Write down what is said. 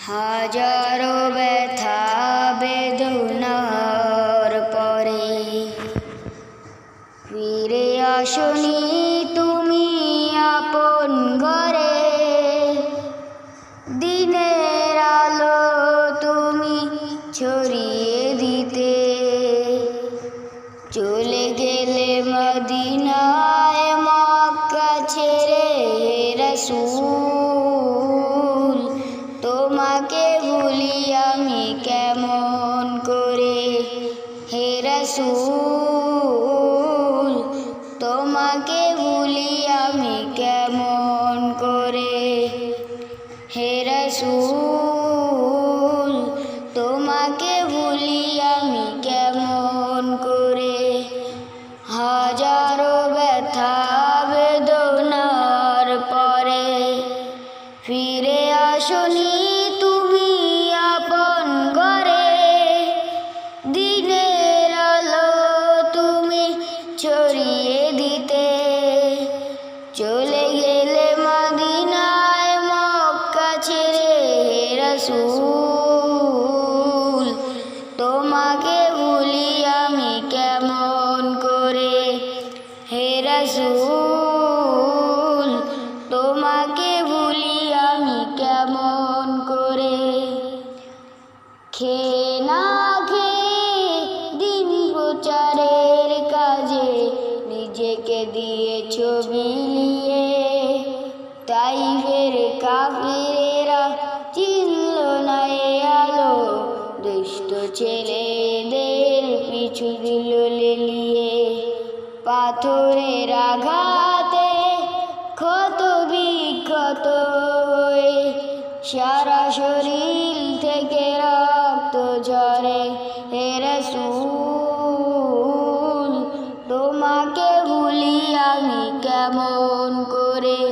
হাজারো ব্যথা বেদনার পরে ফিরে আসনি তুমি আপন ঘরে। দিনের আলো তুমি ছড়িয়ে দিতে চলে গেলে মদিনায় মক্কা ছেড়ে। রাসূল তোমাকে ভুলি আমি কেমন করে, হে রাসূল তোমাকে ভুলি আমি কেমন করে, হে রাসূল তোমাকে ভুলি আমি কেমন করে। হাজারো ব্যথা বেদনার পরে ফিরে আসনি তুমি আপন ঘরে। দিনের আলো তুমি ছড়িয়ে দিতে চলে গেলে মদিনায় মক্কা ছেড়ে। রাসূল তোমাকে ভুলি আমি কেমন করে, হে রাসূল তোমাকে ভুলি আমি কেমন করে। খেয়ে না খেয়ে দিন প্রচারের কাজে নিজেকে দিয়েছ বিলিয়ে। তাইফের কাফিরেরা চিনল না এ আলো, দুষ্ট ছেলেদের পিছু দিল লেলিয়ে। পাথরের আঘাতে ক্ষত বিক্ষত হয়ে সারা শরীর থেকে রক্ত ঝরে। হে রাসূল তোমাকে ভুলি আমি কেমন করে।